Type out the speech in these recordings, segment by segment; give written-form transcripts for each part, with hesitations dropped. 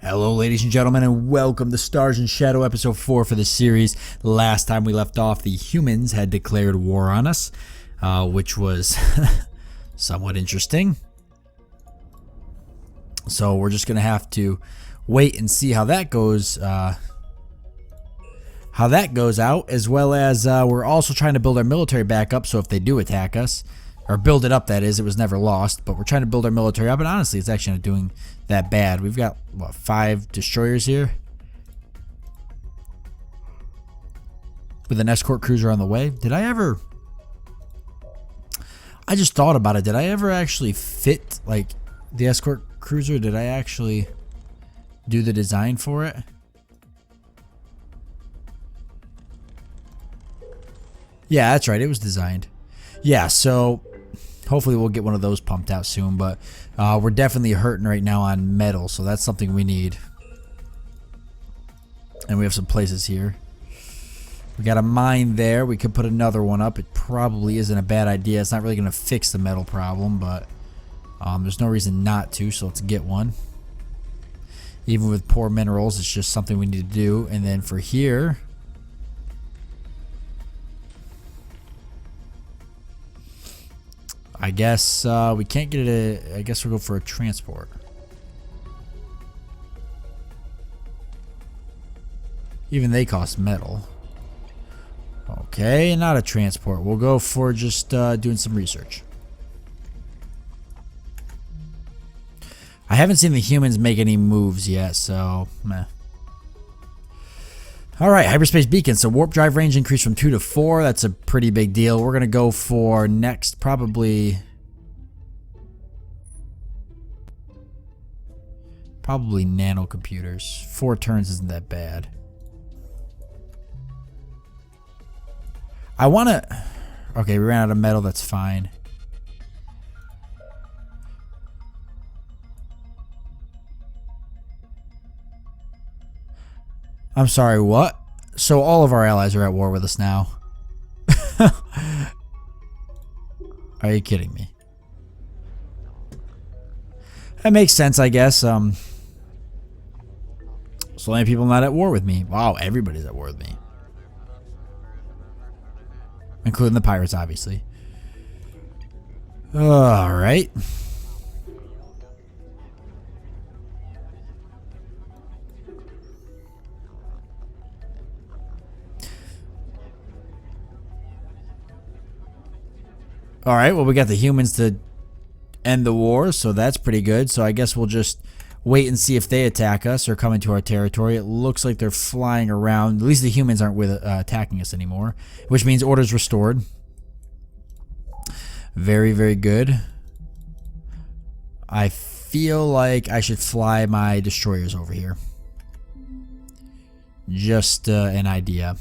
Hello ladies and gentlemen, and welcome to Stars and Shadow episode 4 for the series. Last time we left off, the humans had declared war on us, which was somewhat interesting. So we're just going to have to wait and see how that goes, out, as well as we're also trying to build our military back up, so if they do attack us, or build it up, that is, it was never lost, but we're trying to build our military up, and honestly, it's actually not doing that bad. We've got, what, 5 destroyers here? With an escort cruiser on the way. I just thought about it. Did I ever actually fit, like, the escort cruiser? Did I actually do the design for it? Yeah, that's right. It was designed. Yeah, so hopefully we'll get one of those pumped out soon, but we're definitely hurting right now on metal, so that's something we need. And we have some places here. We got a mine there. We could put another one up. It probably isn't a bad idea. It's not really going to fix the metal problem, but there's no reason not to, so let's get one. Even with poor minerals, it's just something we need to do. And then for here, I guess we can't get it. I guess we'll go for a transport. Even they cost metal. Okay, not a transport. We'll go for just doing some research. I haven't seen the humans make any moves yet, so meh. Alright, hyperspace beacon. So warp drive range increased from 2 to 4. That's a pretty big deal. We're going to go for next, probably nanocomputers. 4 turns isn't that bad. I want to... Okay, we ran out of metal. That's fine. I'm sorry, what? So all of our allies are at war with us now. Are you kidding me? That makes sense, I guess. So many people not at war with me. Wow, everybody's at war with me. Including the pirates, obviously. Alright. Alright, well, we got the humans to end the war, so that's pretty good. So I guess we'll just wait and see if they attack us or come into our territory. It looks like they're flying around. At least the humans aren't attacking us anymore, which means order's restored. Very, very good. I feel like I should fly my destroyers over here. Just an idea.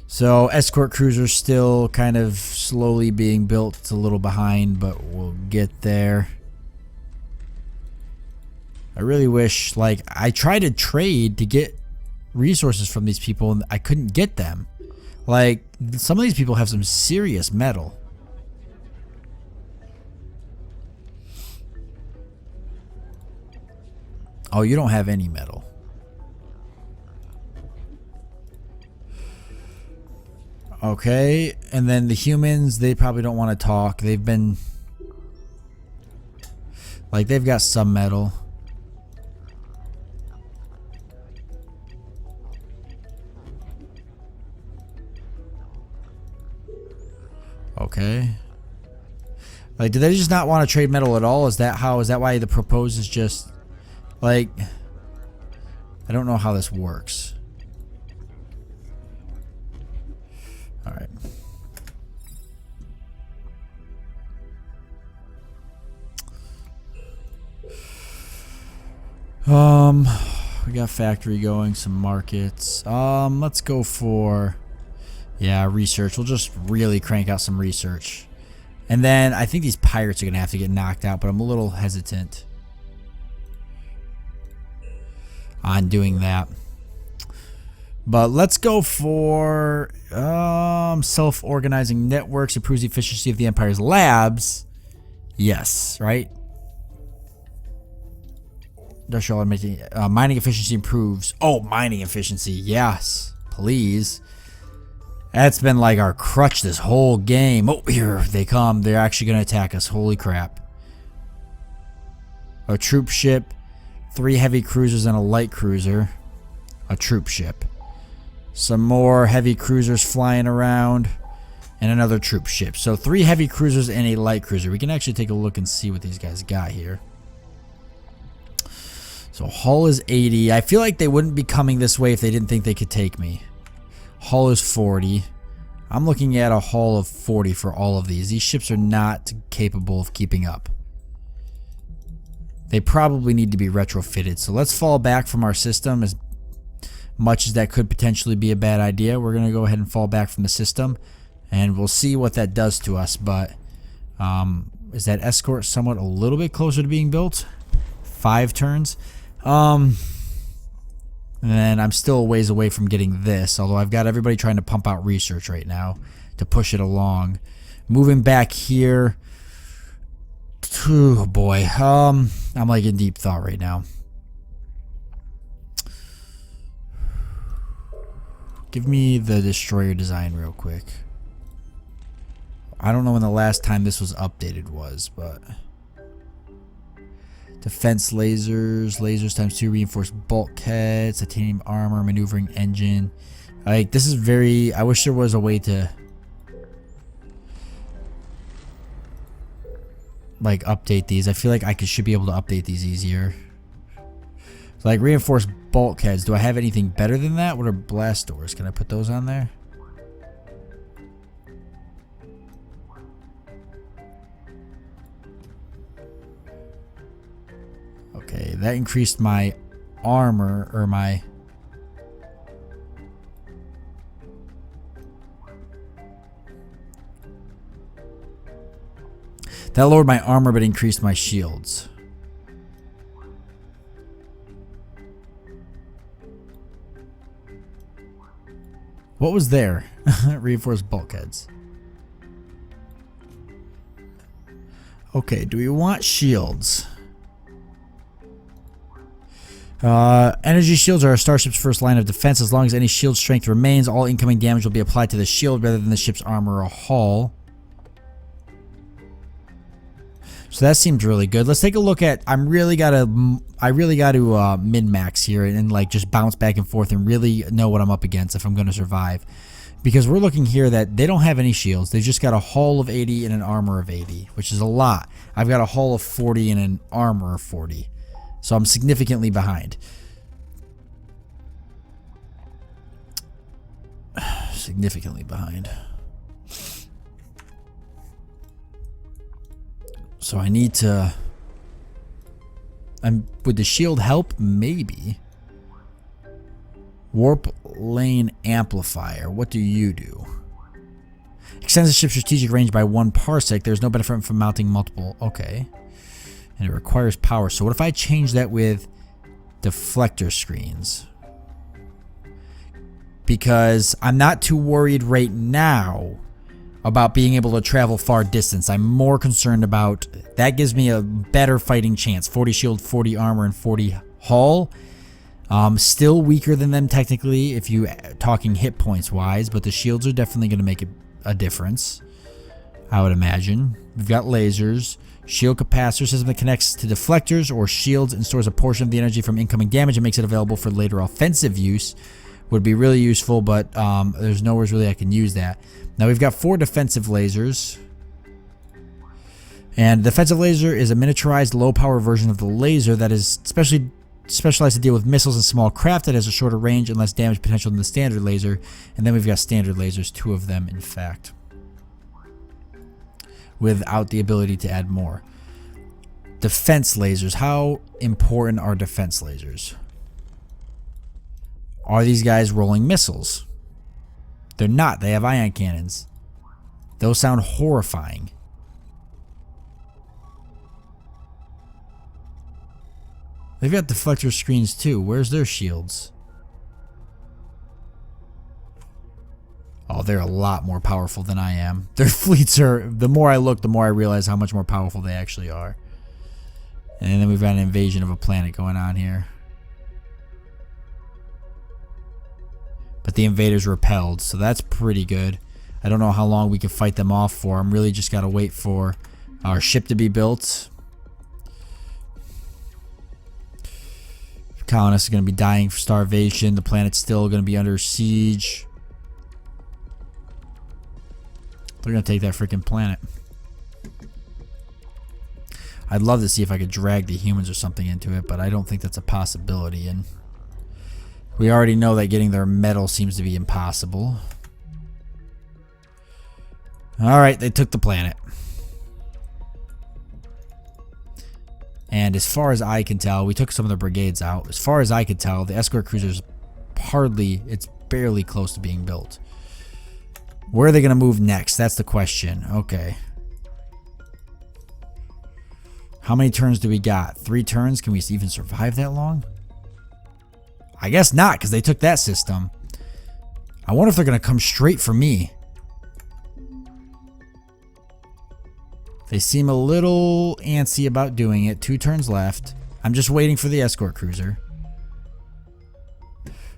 So escort cruiser's still kind of slowly being built. It's a little behind, but we'll get there. I really wish, like, I tried to trade to get resources from these people and I couldn't get them. Like, some of these people have some serious metal. Oh, you don't have any metal. Okay, and then the humans, they probably don't want to talk. They've been... Like, they've got some metal. Okay. Like, do they just not want to trade metal at all? Is that why the propose is just... Like... I don't know how this works. Alright. We got factory going, some markets. Let's go for, yeah, research. We'll just really crank out some research. And then I think these pirates are going to have to get knocked out, but I'm a little hesitant on doing that. But let's go for self-organizing networks, improves the efficiency of the Empire's labs. Yes, right? Industrial mining efficiency improves. Oh, mining efficiency. Yes, please. That's been like our crutch this whole game. Oh, here they come. They're actually going to attack us. Holy crap. A troop ship, 3 heavy cruisers and a light cruiser. A troop ship. Some more heavy cruisers flying around. And another troop ship. So 3 heavy cruisers and a light cruiser. We can actually take a look and see what these guys got here. So hull is 80. I feel like they wouldn't be coming this way if they didn't think they could take me. Hull is 40. I'm looking at a hull of 40 for all of these. These ships are not capable of keeping up. They probably need to be retrofitted. So let's fall back from our system as much as that could potentially be a bad idea. We're going to go ahead and fall back from the system. And we'll see what that does to us. But is that escort somewhat a little bit closer to being built? 5 turns. And I'm still a ways away from getting this. Although I've got everybody trying to pump out research right now to push it along. Moving back here. Oh boy. I'm like in deep thought right now. Give me the destroyer design real quick. I don't know when the last time this was updated was, but defense lasers, lasers times 2, reinforced bulkheads, titanium armor, maneuvering engine. Like, this is very, I wish there was a way to like update these. I feel like I should be able to update these easier. So like reinforced bulkheads. Do I have anything better than that? What are blast doors? Can I put those on there? Okay, that increased my armor, or my... That lowered my armor but increased my shields. What was there? Reinforced bulkheads. Okay, do we want shields? Energy shields are a starship's first line of defense. As long as any shield strength remains, all incoming damage will be applied to the shield rather than the ship's armor or hull. So that seems really good. Let's take a look at. I really got to min-max here and like just bounce back and forth and really know what I'm up against if I'm going to survive. Because we're looking here that they don't have any shields. They've just got a hull of 80 and an armor of 80, which is a lot. I've got a hull of 40 and an armor of 40. So I'm significantly behind. Significantly behind. So I need to... would the shield help? Maybe. Warp lane amplifier. What do you do? Extends the ship's strategic range by 1 parsec. There's no benefit from mounting multiple. Okay. And it requires power. So what if I change that with deflector screens? Because I'm not too worried right now about being able to travel far distance. I'm more concerned about that gives me a better fighting chance. 40 shield, 40 armor, and 40 hull. Still weaker than them technically if you talking hit points wise, but the shields are definitely going to make a difference, I would imagine. We've got lasers. Shield capacitor system that connects to deflectors or shields and stores a portion of the energy from incoming damage and makes it available for later offensive use. Would be really useful, but there's nowhere really I can use that. Now we've got 4 defensive lasers. And defensive laser is a miniaturized low-power version of the laser that is specialized to deal with missiles and small craft that has a shorter range and less damage potential than the standard laser. And then we've got standard lasers, 2 of them in fact, without the ability to add more. Defense lasers. How important are defense lasers? Are these guys rolling missiles? They're not. They have ion cannons. Those sound horrifying. They've got deflector screens too. Where's their shields? Oh, they're a lot more powerful than I am. Their fleets are... The more I look, the more I realize how much more powerful they actually are. And then we've got an invasion of a planet going on here. But the invaders repelled, so that's pretty good. I don't know how long we can fight them off for. I'm really just got to wait for our ship to be built. Colonists are going to be dying for starvation. The planet's still going to be under siege. They're going to take that freaking planet. I'd love to see if I could drag the humans or something into it, but I don't think that's a possibility. And we already know that getting their metal seems to be impossible. Alright, they took the planet. And as far as I can tell, we took some of the brigades out. As far as I could tell, the escort cruiser's it's barely close to being built. Where are they going to move next? That's the question. Okay. How many turns do we got? 3 turns? Can we even survive that long? I guess not, because they took that system. I wonder if they're going to come straight for me. They seem a little antsy about doing it. 2 turns left. I'm just waiting for the escort cruiser.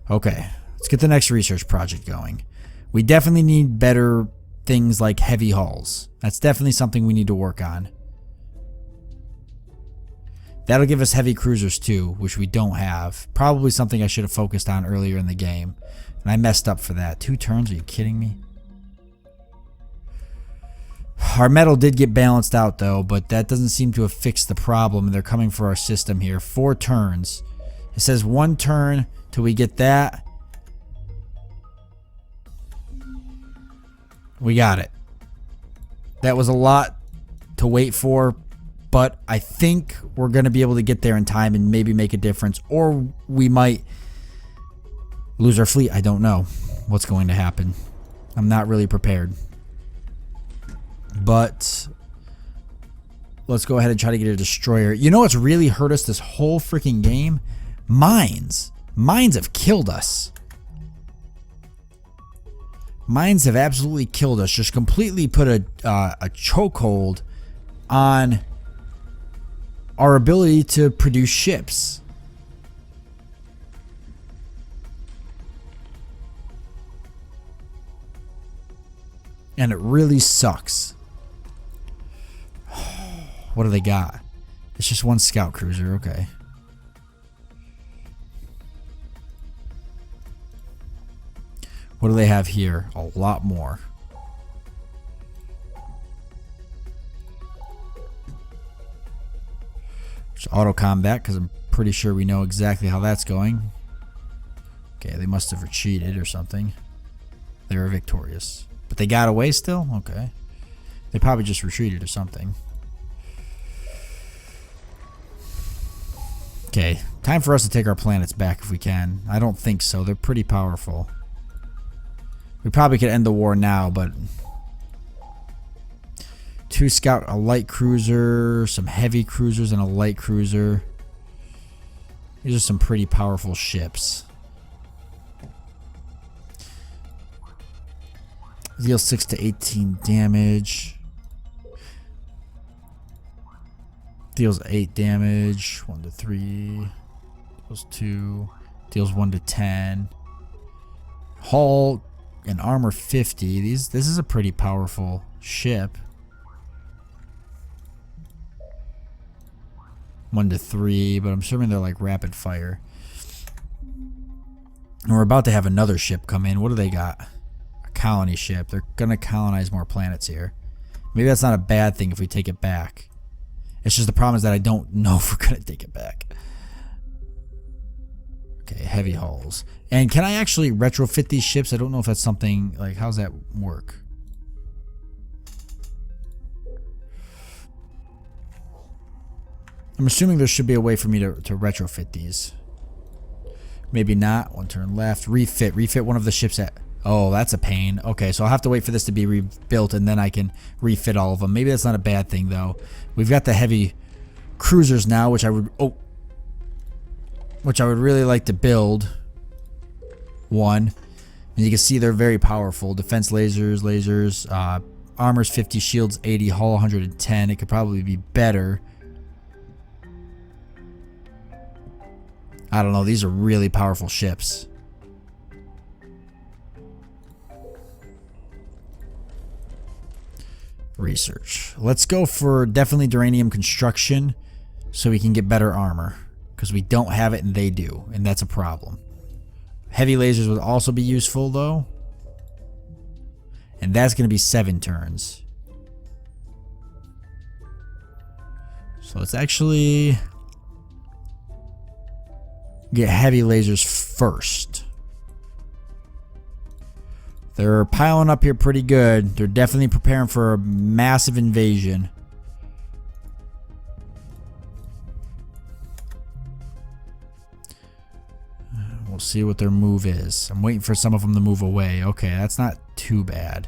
Okay, let's get the next research project going. We definitely need better things like heavy hulls. That's definitely something we need to work on. That'll give us heavy cruisers too, which we don't have. Probably something I should have focused on earlier in the game. And I messed up for that. 2 turns? Are you kidding me? Our metal did get balanced out though, but that doesn't seem to have fixed the problem. They're coming for our system here. 4 turns. It says 1 turn till we get that. We got it. That was a lot to wait for, but I think we're going to be able to get there in time and maybe make a difference. Or we might lose our fleet. I don't know what's going to happen. I'm not really prepared. But let's go ahead and try to get a destroyer. You know what's really hurt us this whole freaking game? Mines. Mines have killed us. Mines have absolutely killed us. Just completely put a chokehold on our ability to produce ships. And it really sucks. What do they got? It's just 1 scout cruiser. Okay. What do they have here? A lot more. Just auto combat, because I'm pretty sure we know exactly how that's going. Okay, they must have retreated or something. They were victorious. But they got away still? Okay. They probably just retreated or something. Okay, time for us to take our planets back if we can. I don't think so. They're pretty powerful. We probably could end the war now, but 2 scout, a light cruiser, some heavy cruisers, and a light cruiser. These are some pretty powerful ships. Deals 6 to 18 damage. Deals 8 damage. 1 to 3. Deals 2. Deals 1 to 10. Hull and armor 50. This is a pretty powerful ship. 1 to 3, but I'm assuming they're like rapid fire. And we're about to have another ship come in. What do they got? A colony ship. They're gonna colonize more planets here. Maybe that's not a bad thing if we take it back. It's just the problem is that I don't know if we're gonna take it back. Okay, heavy hulls. And can I actually retrofit these ships? I don't know if that's something, like, how's that work? I'm assuming there should be a way for me to retrofit these. Maybe not. 1 turn left. Refit. Refit one of the ships at... Oh, that's a pain. Okay, so I'll have to wait for this to be rebuilt and then I can refit all of them. Maybe that's not a bad thing, though. We've got the heavy cruisers now, which I would... Oh. Which I would really like to build. 1. And you can see they're very powerful. Defense lasers. Armor's 50, shields 80, hull 110. It could probably be better. I don't know. These are really powerful ships. Research. Let's go for definitely duranium construction so we can get better armor. Because we don't have it and they do. And that's a problem. Heavy lasers would also be useful though. And that's going to be 7 turns. So let's actually get heavy lasers first. They're piling up here pretty good. They're definitely preparing for a massive invasion. We'll see what their move is. I'm waiting for some of them to move away. Okay, that's not too bad.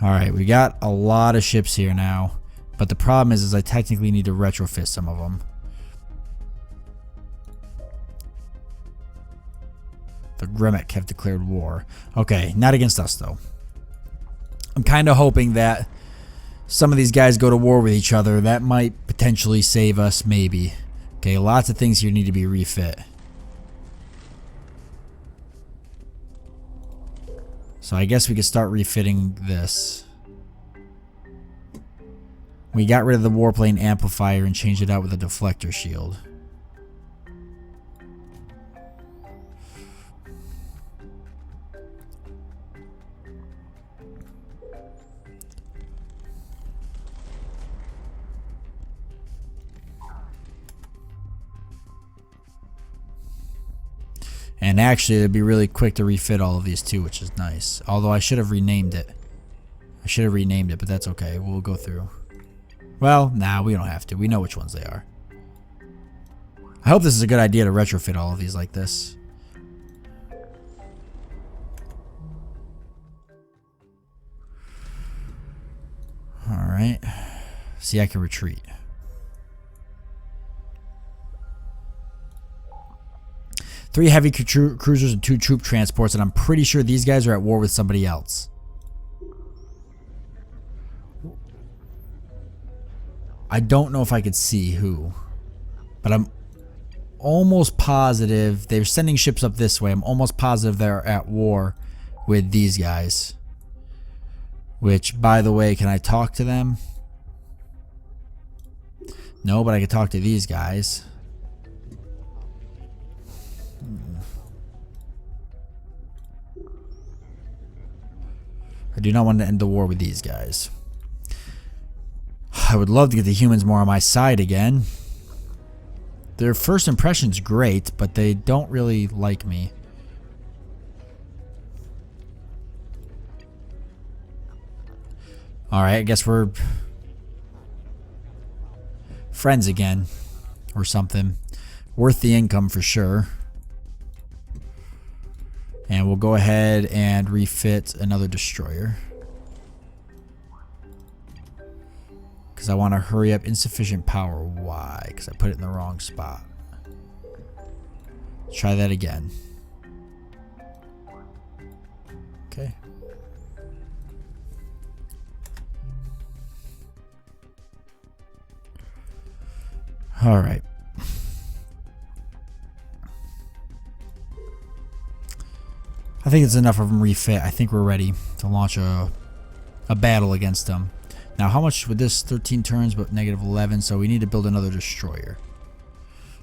Alright, we got a lot of ships here now. But the problem is I technically need to retrofit some of them. The Grimek have declared war. Okay, not against us though. I'm kind of hoping that some of these guys go to war with each other. That might potentially save us, maybe. Okay, lots of things here need to be refit. So I guess we could start refitting this. We got rid of the warplane amplifier and changed it out with a deflector shield. And actually, it'd be really quick to refit all of these too, which is nice. Although I should have renamed it. I should have renamed it, but that's okay. We'll go through. Well, nah, we don't have to. We know which ones they are. I hope this is a good idea to retrofit all of these like this. Alright. See, I can retreat. Three heavy cruisers and 2 troop transports, and I'm pretty sure these guys are at war with somebody else. I don't know if I could see who, but I'm almost positive they're sending ships up this way. I'm almost positive they're at war with these guys. Which, by the way, can I talk to them? No, but I can talk to these guys. I do not want to end the war with these guys. I would love to get the humans more on my side again. Their first impression's great, but they don't really like me. Alright, I guess we're friends again. Or something. Worth the income for sure. And we'll go ahead and refit another destroyer. Because I want to hurry up. Insufficient power. Why? Because I put it in the wrong spot. Let's try that again. Okay. Alright. I think it's enough of them refit. I think we're ready to launch a battle against them. Now, how much would this? 13 turns, but negative 11. So we need to build another destroyer.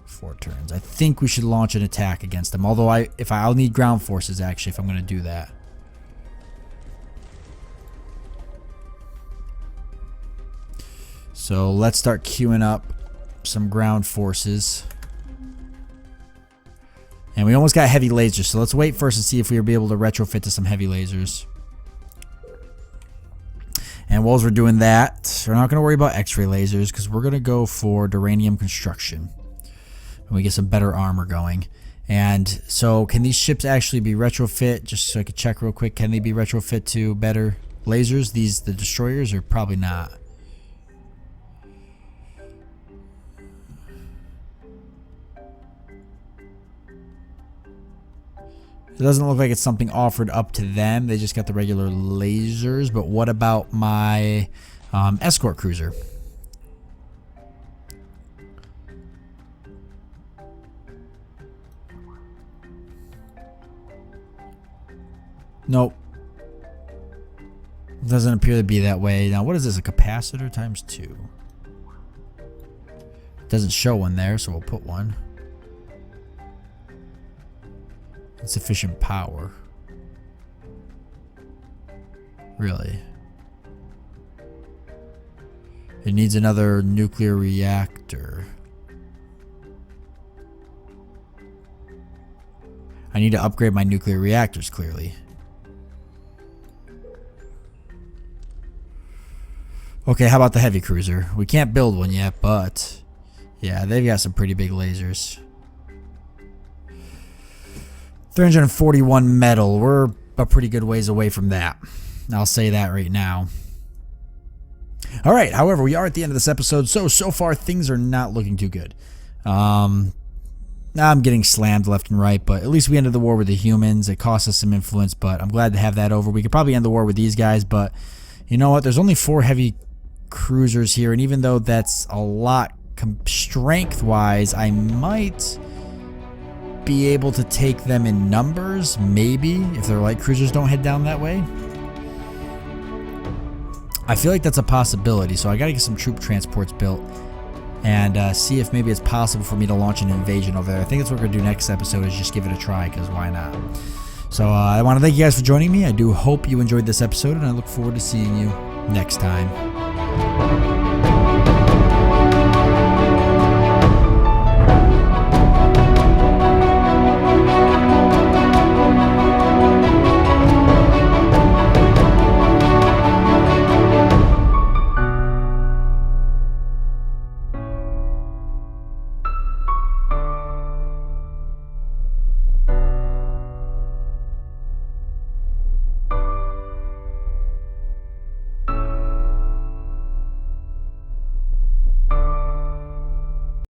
4 turns. I think we should launch an attack against them. Although I'll need ground forces actually if I'm going to do that. So let's start queuing up some ground forces. And we almost got heavy lasers, so let's wait first and see if we'll be able to retrofit to some heavy lasers. And while we're doing that, we're not going to worry about X-ray lasers because we're going to go for duranium construction. And we get some better armor going. And so can these ships actually be retrofit? Just so I could check real quick. Can they be retrofit to better lasers? The destroyers, or probably not. It doesn't look like it's something offered up to them. They just got the regular lasers. But what about my escort cruiser? Nope. Doesn't appear to be that way. Now, what is this? A capacitor times 2. Doesn't show one there, so we'll put one. Insufficient power. Really? It needs another nuclear reactor. I need to upgrade my nuclear reactors, clearly. Okay, how about the heavy cruiser? We can't build one yet, but yeah, they've got some pretty big lasers. 341 metal. We're a pretty good ways away from that. I'll say that right now. Alright, however, we are at the end of this episode, so far things are not looking too good. I'm getting slammed left and right, but at least we ended the war with the humans. It cost us some influence, but I'm glad to have that over. We could probably end the war with these guys, but you know what? There's only 4 heavy cruisers here, and even though that's a lot strength-wise, I might be able to take them in numbers, maybe, if their light cruisers don't head down that way. I feel like that's a possibility, so I gotta get some troop transports built and see if maybe it's possible for me to launch an invasion over there. I think that's what we're gonna do next episode, is just give it a try, because why not? So I want to thank you guys for joining me. I do hope you enjoyed this episode, and I look forward to seeing you next time.